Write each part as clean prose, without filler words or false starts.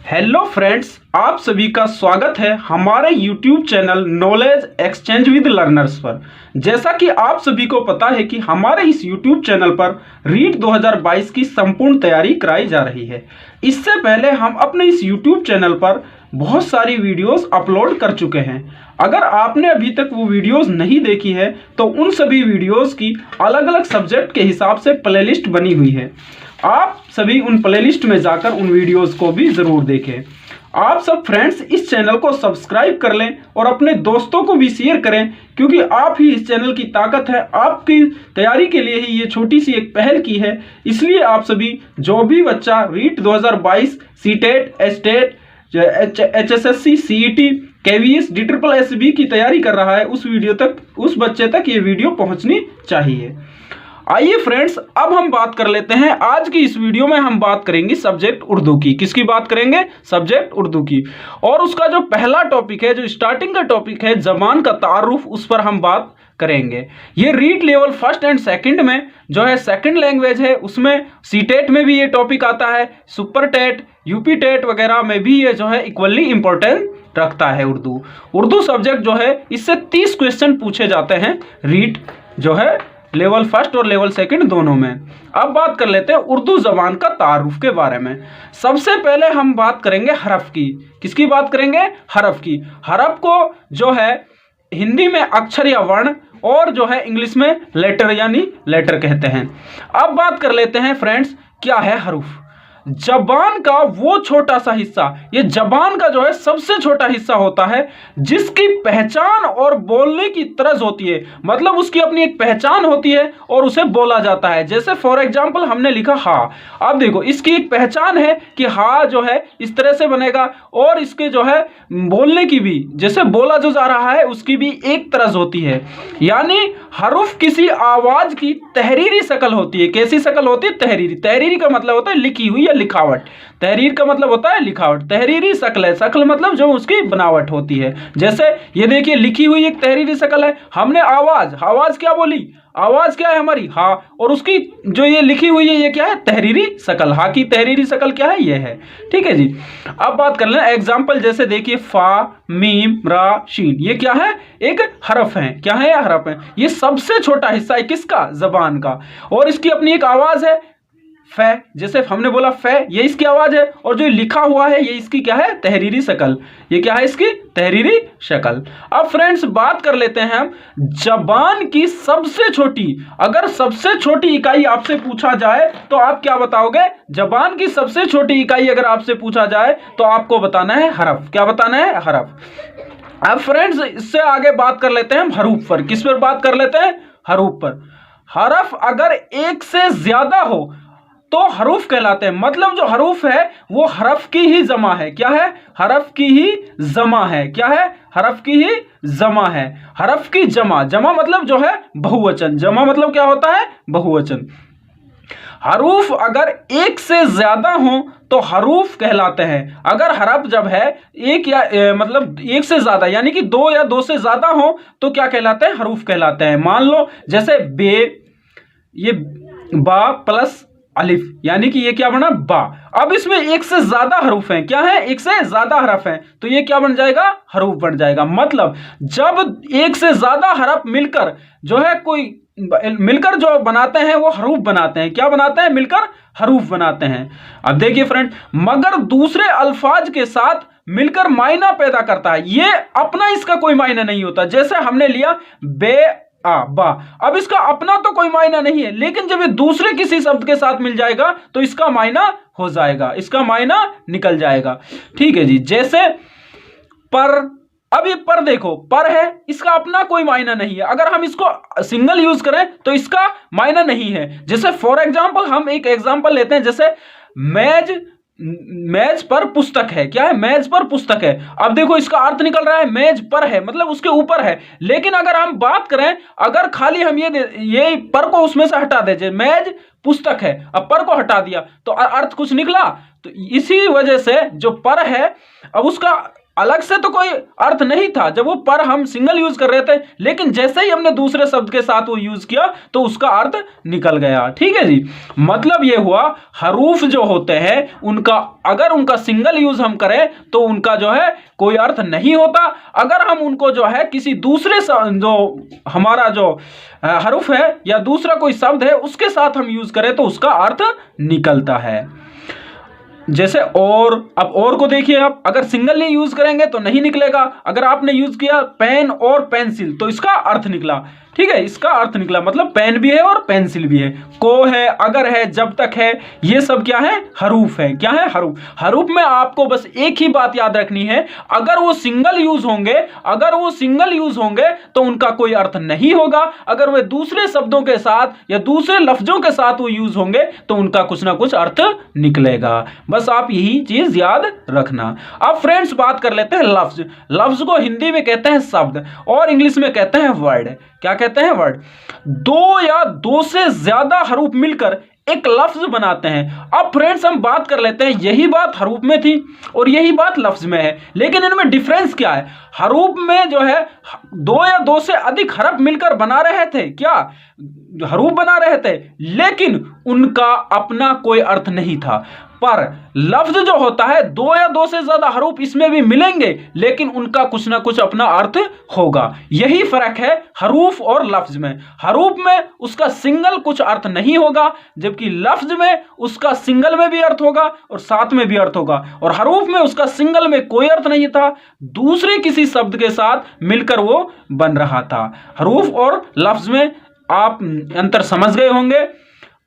Hello friends, आप सभी का स्वागत है हमारे YouTube channel knowledge exchange with learners पर। जैसा कि आप सभी को पता है कि हमारे इस यूट्यूब चैनल पर रीट 2022 की संपूर्ण तैयारी कराई जा रही है। इससे पहले हम अपने इस यूट्यूब चैनल पर बहुत सारी वीडियोस अपलोड कर चुके हैं। अगर आपने अभी तक वो वीडियोस नहीं देखी है तो उन सभी वीडियोस की अलग अलग सब्जेक्ट के हिसाब से प्लेलिस्ट बनी हुई है। आप सभी उन प्लेलिस्ट में जाकर उन वीडियोस को भी ज़रूर देखें। आप सब फ्रेंड्स इस चैनल को सब्सक्राइब कर लें और अपने दोस्तों को भी शेयर करें, क्योंकि आप ही इस चैनल की ताकत है। आपकी तैयारी के लिए ही ये छोटी सी एक पहल की है। इसलिए आप सभी, जो भी बच्चा REET 2022 CTET, STET, HSSC, CET, KVS, DSSS की तैयारी कर रहा है, उस बच्चे तक ये वीडियो पहुंचनी चाहिए। आइए फ्रेंड्स, अब हम बात कर लेते हैं। आज की इस वीडियो में हम बात करेंगे सब्जेक्ट उर्दू की। किसकी बात करेंगे? सब्जेक्ट उर्दू की। और उसका जो पहला टॉपिक है, जो स्टार्टिंग का टॉपिक है, जबान का तारुफ, उस पर हम बात करेंगे। ये REET level first and second में जो है सेकंड लैंग्वेज है, उसमें सीटेट में भी ये टॉपिक आता है, सुपर टेट, यूपी टेट वगैरह में भी ये जो है इक्वली इंपॉर्टेंट रखता है। उर्दू सब्जेक्ट जो है, इससे 30 क्वेश्चन पूछे जाते हैं रीट जो है लेवल फर्स्ट और लेवल सेकंड दोनों में। अब बात कर लेते हैं उर्दू जबान का तारुफ के बारे में। सबसे पहले हम बात करेंगे हरफ की। किसकी बात करेंगे? हरफ की। हरफ को जो है हिंदी में अक्षर या वर्ण, और जो है इंग्लिश में लेटर यानी लेटर कहते हैं। अब बात कर लेते हैं फ्रेंड्स, क्या है हरूफ? जबान का वो छोटा सा हिस्सा, ये जबान का जो है सबसे छोटा हिस्सा होता है, जिसकी पहचान और बोलने की तर्ज होती है। मतलब उसकी अपनी एक पहचान होती है और उसे बोला जाता है। जैसे फॉर एग्जांपल हमने लिखा हा। अब देखो, इसकी एक पहचान है कि हा जो है इस तरह से बनेगा, और इसके जो है बोलने की भी, जैसे बोला जो जा रहा है उसकी भी एक तर्ज होती है। यानी हरूफ किसी आवाज की तहरीरी शक्ल होती है। कैसी शक्ल होती है? तहरीरी। तहरीरी का मतलब होता है लिखी हुई या लिखावट। तहरीर का मतलब होता है लिखावट। तहरीरी शक्ल है, शक्ल मतलब जो उसकी बनावट होती है। जैसे ये देखिए, लिखी हुई एक तहरीरी शक्ल है। हमने आवाज क्या बोली? आवाज क्या है हमारी? हा। और उसकी जो ये लिखी हुई है, ये क्या है? तहरीरी शक्ल। हा की तहरीरी शक्ल क्या है? ये है। ठीक है जी। अब बात कर लेना एग्जाम्पल। जैसे देखिए, फा, मीम, रा, शीन, ये क्या है? एक हरफ है। क्या है? हरफ है। ये सबसे छोटा हिस्सा है किसका? जबान का। और इसकी अपनी एक आवाज है, फै। जैसे हमने बोला फै, ये इसकी आवाज है, और जो लिखा हुआ है ये इसकी क्या है? तहरीरी शक्ल। ये क्या है? इसकी तहरीरी शक्ल। अब फ्रेंड्स बात कर लेते हैं हम जबान की सबसे छोटी। अगर सबसे छोटी इकाई आपसे पूछा जाए तो आप क्या बताओगे? जबान की सबसे छोटी इकाई अगर आपसे पूछा जाए तो आपको बताना है हरफ। क्या बताना है? हरफ। अब फ्रेंड्स इससे आगे बात कर लेते हैं हम हरूफ पर। किस पर बात कर लेते हैं? हरूफ पर। हरफ अगर एक से ज्यादा हो तो हरूफ कहलाते हैं। मतलब जो हरूफ है वो हरफ की ही जमा है। क्या है? हरफ की ही जमा है। क्या है? हरफ की ही जमा है। हरफ की जमा। जमा मतलब जो है बहुवचन। जमा मतलब क्या होता है? बहुवचन। हरूफ अगर एक से ज्यादा हो तो हरूफ कहलाते हैं। अगर हरफ जब है एक या मतलब एक से ज्यादा, यानी कि 2 या 2 से ज्यादा हो तो क्या कहलाते हैं? हरूफ कहलाते हैं। मान लो जैसे बे, ये बा प्लस अलिफ, यानी कि ये क्या बना? बा। अब इसमें एक से ज्यादा हरूफ हैं। क्या है? एक से ज्यादा हरफ हैं, तो ये क्या बन जाएगा? हरूफ बन जाएगा। मतलब जब एक से ज्यादा हरफ मिलकर जो है मिलकर जो बनाते हैं वो हरूफ बनाते हैं। क्या बनाते हैं? मिलकर हरूफ बनाते हैं। अब देखिए फ्रेंड, मगर दूसरे अल्फाज के साथ मिलकर मायना पैदा करता है। ये अपना इसका कोई मायना नहीं होता। जैसे हमने लिया बे बा। अब इसका अपना तो कोई मायना नहीं है, लेकिन जब ये दूसरे किसी शब्द के साथ मिल जाएगा तो इसका मायना हो जाएगा, इसका मायना निकल जाएगा। ठीक है जी। जैसे पर। अब ये पर देखो, पर है, इसका अपना कोई मायना नहीं है। अगर हम इसको सिंगल यूज करें तो इसका मायना नहीं है। जैसे फॉर एग्जांपल हम एक एग्जांपल लेते हैं, जैसे मेज पर पुस्तक है। क्या है? मेज पर पुस्तक है। अब देखो इसका अर्थ निकल रहा है मेज पर है, मतलब उसके ऊपर है। लेकिन अगर हम बात करें, अगर खाली हम ये पर को उसमें से हटा दे, मेज पुस्तक है, अब पर को हटा दिया तो अर्थ कुछ निकला। तो इसी वजह से जो पर है, अब उसका अलग से तो कोई अर्थ नहीं था जब वो पर हम सिंगल यूज कर रहे थे, लेकिन जैसे ही हमने दूसरे शब्द के साथ वो यूज किया तो उसका अर्थ निकल गया। ठीक है जी, मतलब ये हुआ हरूफ जो होते हैं उनका अगर उनका सिंगल यूज हम करें तो उनका जो है कोई अर्थ नहीं होता। अगर हम उनको जो है किसी दूसरे जो हमारा जो हरूफ है या दूसरा कोई शब्द है उसके साथ हम यूज करें तो उसका अर्थ निकलता है। जैसे और, अब और को देखिए, आप अगर सिंगल नहीं यूज करेंगे तो नहीं निकलेगा। अगर आपने यूज किया पेन और पेंसिल तो इसका अर्थ निकला। ठीक है, इसका अर्थ निकला, मतलब पेन भी है और पेंसिल भी है। को है, अगर है, जब तक है, ये सब क्या है? हरूफ है। क्या है? हरूफ। हरूफ में आपको बस एक ही बात याद रखनी है, अगर वो सिंगल यूज होंगे तो उनका कोई अर्थ नहीं होगा। अगर वे दूसरे शब्दों के साथ या दूसरे लफ्जों के साथ वो यूज होंगे तो उनका कुछ ना कुछ अर्थ निकलेगा। बस आप यही चीज याद रखना। अब फ्रेंड्स बात कर लेते हैं लफ्ज। लफ्ज को हिंदी में कहते हैं शब्द और इंग्लिश में कहते हैं वर्ड। क्या कहते हैं? वर्ड। दो या दो से ज्यादा हरूफ मिलकर एक लफ्ज बनाते हैं। अब फ्रेंड्स हम बात कर लेते हैं, यही बात हरूफ में थी और यही बात लफ्ज में है, लेकिन इनमें डिफरेंस क्या है? हरूफ में जो है दो या दो से अधिक हरफ मिलकर बना रहे थे, क्या हरूफ बना रहे थे, लेकिन उनका अपना कोई अर्थ नहीं था। पर लफ्ज जो होता है दो या दो से ज्यादा हरूफ इसमें भी मिलेंगे लेकिन उनका कुछ ना कुछ अपना अर्थ होगा। यही फर्क है हरूफ और लफ्ज में। हरूफ में उसका सिंगल कुछ अर्थ नहीं होगा, जबकि लफ्ज में उसका सिंगल में भी अर्थ होगा और साथ में भी अर्थ होगा। और हरूफ में उसका सिंगल में कोई अर्थ नहीं था, दूसरे किसी शब्द के साथ मिलकर वो बन रहा था। हरूफ और लफ्ज में आप अंतर समझ गए होंगे।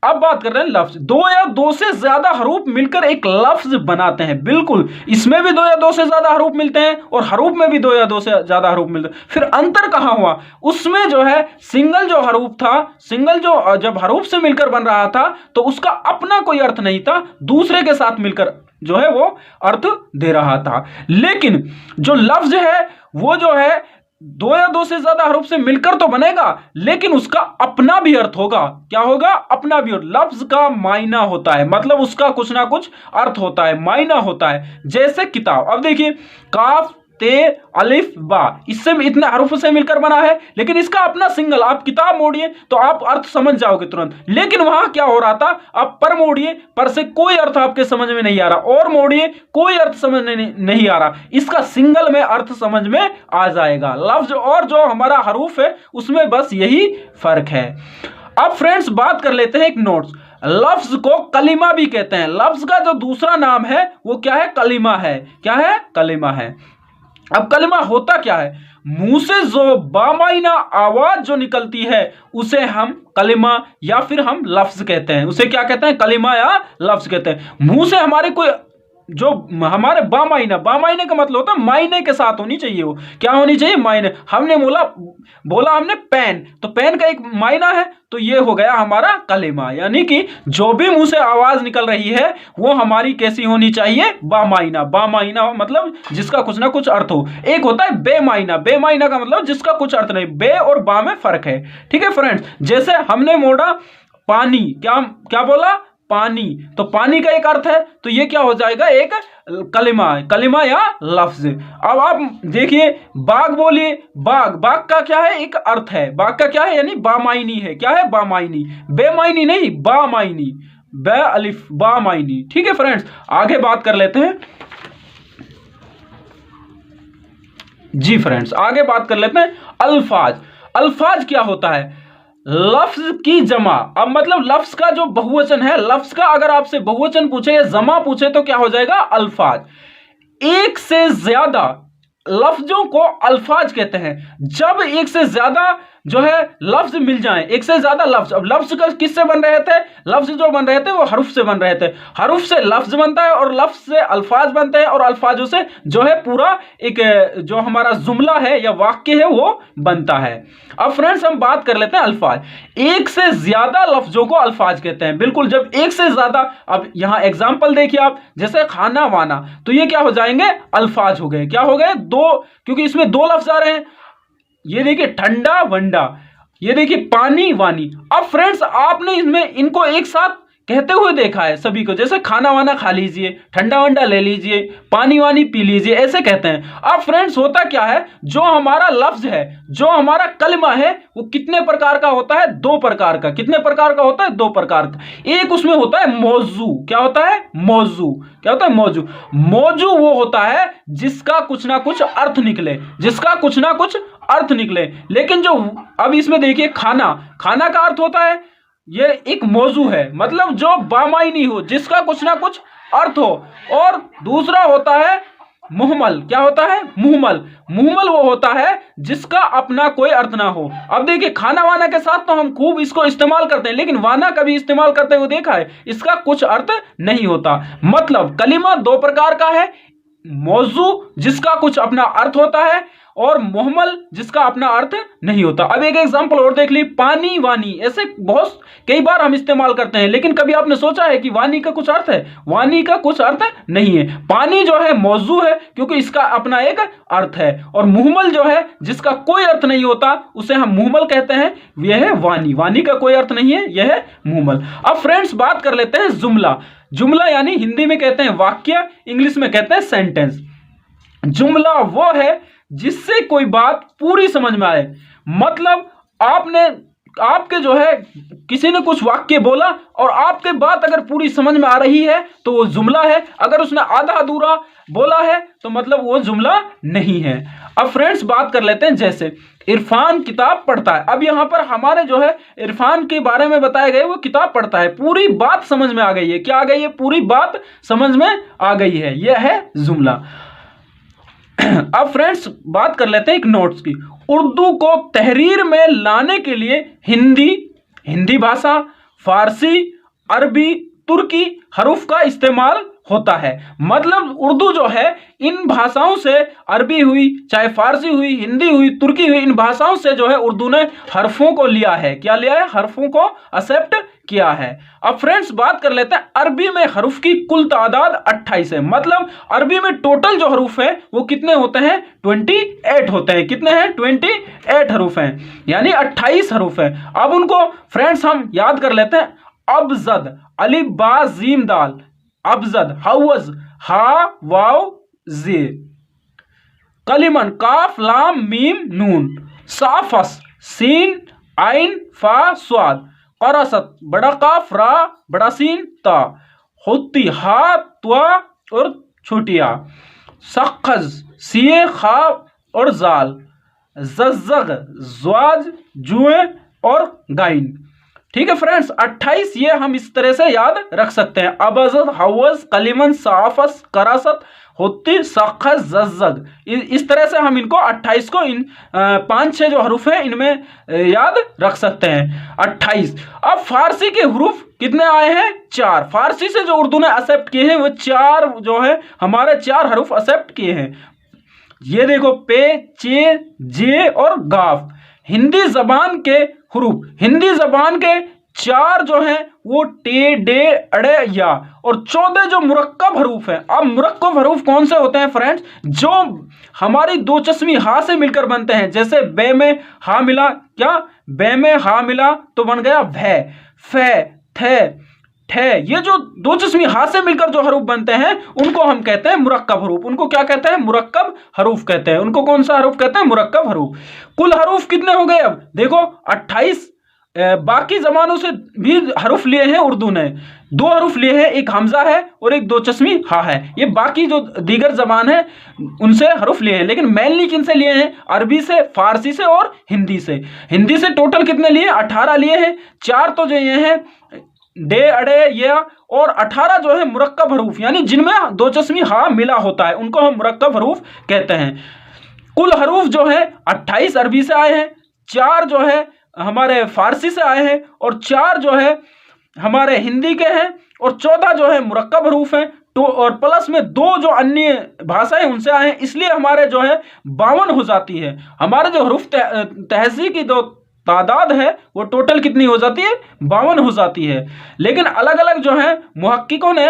अब बात कर रहे हैं लफ्ज। दो या दो से ज्यादा हरूफ मिलकर एक लफ्ज बनाते हैं। बिल्कुल, इसमें भी दो या दो से ज्यादा हरूफ मिलते हैं और हरूफ में भी दो या दो से ज्यादा हरूफ मिलते हैं। फिर अंतर कहां हुआ? उसमें जो है सिंगल जो हरूफ था, सिंगल जो जब हरूफ से मिलकर बन रहा था तो उसका अपना कोई अर्थ नहीं था, दूसरे के साथ मिलकर जो है वो अर्थ दे रहा था। लेकिन जो लफ्ज है वो जो है दो या दो से ज्यादा हरूफ से मिलकर तो बनेगा लेकिन उसका अपना भी अर्थ होगा। क्या होगा? अपना भी। लफ्ज का मायना होता है, मतलब उसका कुछ ना कुछ अर्थ होता है, मायना होता है। जैसे किताब, अब देखिए काफ ते अलिफ बा, इससे इतने हरूफ से मिलकर बना है लेकिन इसका अपना सिंगल, आप किताब मोड़िए तो आप अर्थ समझ जाओगे तुरंत। लेकिन वहां क्या हो रहा था? आप पर मोड़िए, पर से कोई अर्थ आपके समझ में नहीं आ रहा, और मोड़िए कोई अर्थ समझ में नहीं आ रहा। इसका सिंगल में अर्थ समझ में आ जाएगा। लफ्ज और जो हमारा हरूफ है उसमें बस यही फर्क है। अब फ्रेंड्स बात कर लेते हैं एक नोट्स। लफ्ज को कलिमा भी कहते हैं। लफ्ज का जो दूसरा नाम है वो क्या है? कलिमा है। क्या है? कलिमा है। अब कलिमा होता क्या है? मुंह से जो बामायना आवाज जो निकलती है उसे हम कलिमा या फिर हम लफ्ज कहते हैं। उसे क्या कहते हैं? कलिमा या लफ्ज कहते हैं। मुंह से हमारे कोई जो हमारे बामायने का मतलब होता है मायने के साथ होनी चाहिए। वो क्या होनी चाहिए? मायने। हमने बोला हमने पेन, तो पेन का एक मायना है, तो ये हो गया हमारा कलिमा। यानी कि जो भी मुंह से आवाज निकल रही है वो हमारी कैसी होनी चाहिए? बामायना। बामायना मतलब जिसका कुछ ना कुछ अर्थ हो। एक होता है बेमायना। बेमायना का मतलब जिसका कुछ अर्थ नहीं। बे और बा में फर्क है। ठीक है फ्रेंड्स, जैसे हमने मोड़ा पानी, क्या बोला? पानी, तो पानी का एक अर्थ है, तो ये क्या हो जाएगा? एक कलिमा, कलिमा या लफ्ज। अब आप देखिए बाग बोलिए, बाग का क्या है? एक अर्थ है। बाग का क्या है? यानी बामायनी है। क्या है? बामायनी। बेमायनी नहीं, बामायनी। बे अलिफ, बामायनी। ठीक है फ्रेंड्स, आगे बात कर लेते हैं। जी फ्रेंड्स, आगे बात कर लेते हैं अल्फाज। अल्फाज क्या होता है? लफ्ज की जमा। अब मतलब लफ्ज का जो बहुवचन है, लफ्ज का अगर आपसे बहुवचन पूछे या जमा पूछे तो क्या हो जाएगा? अल्फाज। एक से ज्यादा लफ्जों को अल्फाज कहते हैं। जब एक से ज्यादा जो है लफ्ज मिल जाएं, एक से ज्यादा लफ्ज। अब लफ्ज का किससे बन रहे थे? लफ्ज जो बन रहे थे वो हरूफ से बन रहे थे। हरूफ से लफ्ज बनता है और लफ्ज से अल्फाज बनते हैं और अल्फाजों से जो है पूरा एक जो हमारा जुमला है या वाक्य है वो बनता है। अब फ्रेंड्स हम बात कर लेते हैं अल्फाज। एक से ज्यादा लफ्जों को अल्फाज कहते हैं। बिल्कुल, जब एक से ज्यादा, अब यहां एग्जाम्पल देखिए आप, जैसे खाना वाना, तो ये क्या हो जाएंगे? अल्फाज हो गए। क्या हो गए? दो, क्योंकि इसमें दो लफ्ज आ रहे हैं। ये देखिए ठंडा वंडा, ये देखिए पानी वानी। अब फ्रेंड्स आपने इसमें इनको एक साथ कहते हुए देखा है सभी को, जैसे खाना वाना खा लीजिए, ठंडा वंडा ले लीजिए, पानी वानी पी लीजिए, ऐसे कहते हैं। अब फ्रेंड्स होता क्या है, जो हमारा लफ्ज है, जो हमारा कलमा है, वो कितने प्रकार का होता है? 2 प्रकार का। कितने प्रकार का होता है? 2 प्रकार का। एक उसमें होता है मौजू। क्या होता है? मौजू। क्या होता है? मौजू। मौजू वो होता है जिसका कुछ ना कुछ अर्थ निकले, जिसका कुछ ना कुछ अर्थ निकले। लेकिन जो अब इसमें देखिए, खाना, खाना का अर्थ होता है, ये एक मौजू है, मतलब जो बामायनी हो, जिसका कुछ ना कुछ अर्थ हो। और दूसरा होता है मुहमल। क्या होता है? मुहमल। मुहमल वो होता है जिसका अपना कोई अर्थ ना हो। अब देखिए, खाना वाना के साथ तो हम खूब इसको इस्तेमाल करते हैं, लेकिन वाना कभी इस्तेमाल करते हुए देखा है? इसका कुछ अर्थ नहीं होता। मतलब कलिमा 2 प्रकार का है, मौजू जिसका कुछ अपना अर्थ होता है, और मुहमल जिसका अपना अर्थ नहीं होता। अब एक एग्जांपल और देख ली, पानी वानी, ऐसे बहुत कई बार हम इस्तेमाल करते हैं, लेकिन कभी आपने सोचा है कि वानी का कुछ अर्थ है? वानी का कुछ अर्थ नहीं है। पानी जो है मौजू है, क्योंकि इसका अपना एक अर्थ है, और मुहमल जो है जिसका कोई अर्थ नहीं होता, उसे हम मुहमल कहते हैं, यह है वानी। वानी का कोई अर्थ नहीं है, यह है मुहमल। अब फ्रेंड्स बात कर लेते हैं जुमला। जुमला यानी हिंदी में कहते हैं वाक्य, इंग्लिश में कहते हैं सेंटेंस। जुमला वो है जिससे कोई बात पूरी समझ में आए। मतलब आपके जो है किसी ने कुछ वाक्य बोला और आपके बात अगर पूरी समझ में आ रही है तो वो जुमला है। अगर उसने आधा अधूरा बोला है तो मतलब वो जुमला नहीं है। अब फ्रेंड्स बात कर लेते हैं, जैसे इरफान किताब पढ़ता है। अब यहां पर हमारे जो है इरफान के बारे में बताया गया, वो किताब पढ़ता है, पूरी बात समझ में आ गई है। क्या आ गई है? पूरी बात समझ में आ गई है, यह है जुमला। अब फ्रेंड्स बात कर लेते हैं एक नोट्स की। उर्दू को तहरीर में लाने के लिए हिंदी भाषा, फारसी, अरबी, तुर्की हरूफ का इस्तेमाल होता है। मतलब उर्दू जो है इन भाषाओं से, अरबी हुई, चाहे फारसी हुई, हिंदी हुई, तुर्की हुई, इन भाषाओं से जो है उर्दू ने हरफों को लिया है। क्या लिया है? हरफों को एक्सेप्ट किया है। अब फ्रेंड्स बात कर लेते हैं, अरबी में हरूफ की कुल तादाद 28 है। मतलब अरबी में टोटल जो हरूफ है वो कितने होते हैं? 28 होते हैं। कितने हैं? 28 हरूफ हैं, यानी 28 हरूफ हैं। अब उनको फ्रेंड्स हम याद कर लेते हैं। अबजद, अलिफ बा जीम दाल, अबजद, हवज, हा वाव जे, कलिमन, काफ लाम मीम नून, साफस, सीन आइन फा स्वाद, करसत, बड़ा काफ रा बड़ा सीन ता, होती हा त्वा और छोटिया, सखज, सिए खा और जाल, जज्जग, ज्वाज, जुए और गाइन। ठीक है फ्रेंड्स, 28 ये हम इस तरह से याद रख सकते हैं। अबजद, हवज, कलिमन, साफस, करासत, होती, सखज, जज्जग, इस तरह से हम इनको 28 को इन 5-6 जो हरूफ हैं इनमें याद रख सकते हैं। 28। अब फारसी के हरूफ कितने आए हैं? 4। फारसी से जो उर्दू ने एक्सेप्ट किए हैं वो 4 जो है हमारे 4 हरूफ एक्सेप्ट किए हैं। ये देखो, पे, चे, जे और गाफ। हिंदी जबान के हरूफ, हिंदी जबान के 4 जो हैं वो टे, डे, अड़े, या, और 14 जो मुरक्कब हरूफ हैं। अब मुरक्कब हरूफ कौन से होते हैं फ्रेंड्स? जो हमारी 2 चश्मी हा से मिलकर बनते हैं। जैसे बे में हा मिला, क्या बे में हा मिला तो बन गया भे, फे, थे, ठे। ये जो 2 चश्मी हा से मिलकर जो हरूफ बनते हैं उनको हम कहते हैं मुरक्कब हरूफ। उनको क्या कहते हैं? मुरक्कब हरूफ कहते हैं। उनको कौन सा हरूफ कहते हैं? मुरक्कब हरूफ। कुल हरूफ कितने हो गए? अब देखो 28। बाकी जबानों से भी हरूफ लिए हैं उर्दू ने। 2 हरूफ लिए हैं, एक हमजा है और एक 2 चश्मी हा है। ये बाकी जो दीगर जबान है उनसे हरूफ लिए हैं, लेकिन मेनली किन से लिए हैं? अरबी से, फारसी से और हिंदी से। हिंदी से टोटल कितने लिए? 18 लिए हैं। 4 तो जो ये हैं डे, अड़े, ये, और 18 जो है मुरक्कब हरूफ, यानी जिनमें 2 चश्मी हा मिला होता है, उनको हम मुरक्कब हरूफ कहते हैं। कुल हरूफ जो है 28 अरबी से आए हैं, 4 जो है हमारे फारसी से आए हैं, और 4 जो है हमारे हिंदी के हैं, और 14 जो है मुरक्कब हरूफ हैं। तो और प्लस में 2 जो अन्य भाषाएं उनसे आए हैं, इसलिए हमारे जो है 52 हो जाती है। हमारे जो हरूफ तहज़ी की 2 तादाद है वो टोटल कितनी हो जाती है, 52 हो जाती है। लेकिन अलग अलग जो है मुहक्किकों ने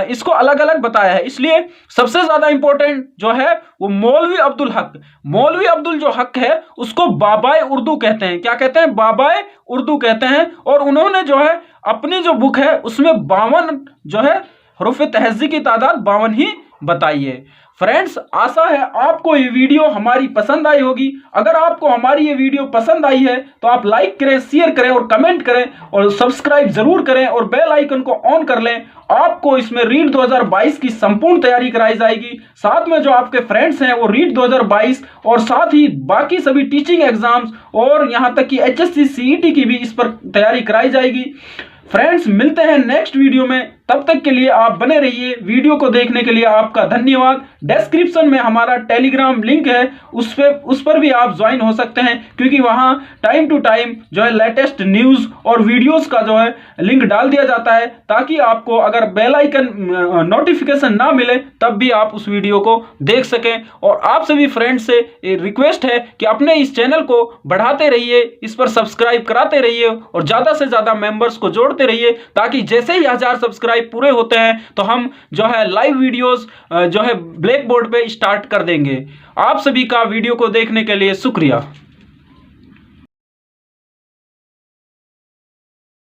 इसको अलग अलग बताया है। इसलिए सबसे ज्यादा इंपॉर्टेंट जो है वो मौलवी अब्दुल हक, मौलवी अब्दुल जो हक है उसको बाबाए उर्दू कहते हैं। क्या कहते हैं? बाबाए उर्दू कहते हैं। और उन्होंने जो है अपनी जो बुक है उसमें 52 जो है हरूफ तहज़्ज़ी की तादाद 52 ही बताई है। फ्रेंड्स, आशा है आपको ये वीडियो हमारी पसंद आई होगी। अगर आपको हमारी ये वीडियो पसंद आई है तो आप लाइक करें, शेयर करें और कमेंट करें और सब्सक्राइब जरूर करें और बेल आइकन को ऑन कर लें। आपको इसमें रीट 2022 की संपूर्ण तैयारी कराई जाएगी। साथ में जो आपके फ्रेंड्स हैं वो रीट 2022 और साथ ही बाकी सभी टीचिंग एग्जाम्स और यहां तक कि HSC CET की भी इस पर तैयारी कराई जाएगी। फ्रेंड्स, मिलते हैं नेक्स्ट वीडियो में। तब तक के लिए आप बने रहिए। वीडियो को देखने के लिए आपका धन्यवाद। डिस्क्रिप्शन में हमारा टेलीग्राम लिंक है, उस पर भी आप ज्वाइन हो सकते हैं, क्योंकि वहां टाइम टू टाइम जो है लेटेस्ट न्यूज़ और वीडियोस का जो है लिंक डाल दिया जाता है, ताकि आपको अगर बेल आइकन नोटिफिकेशन ना मिले तब भी आप उस वीडियो को देख सकें। और आप सभी फ्रेंड्स से रिक्वेस्ट है कि अपने इस चैनल को बढ़ाते रहिए, इस पर सब्सक्राइब कराते रहिए और ज़्यादा से ज़्यादा मेंबर्स को जोड़ते रहिए, ताकि जैसे ही 1000 सब्सक्राइब पूरे होते हैं तो हम जो है लाइव वीडियोस जो है ब्लैक बोर्ड पे स्टार्ट कर देंगे। आप सभी का वीडियो को देखने के लिए शुक्रिया।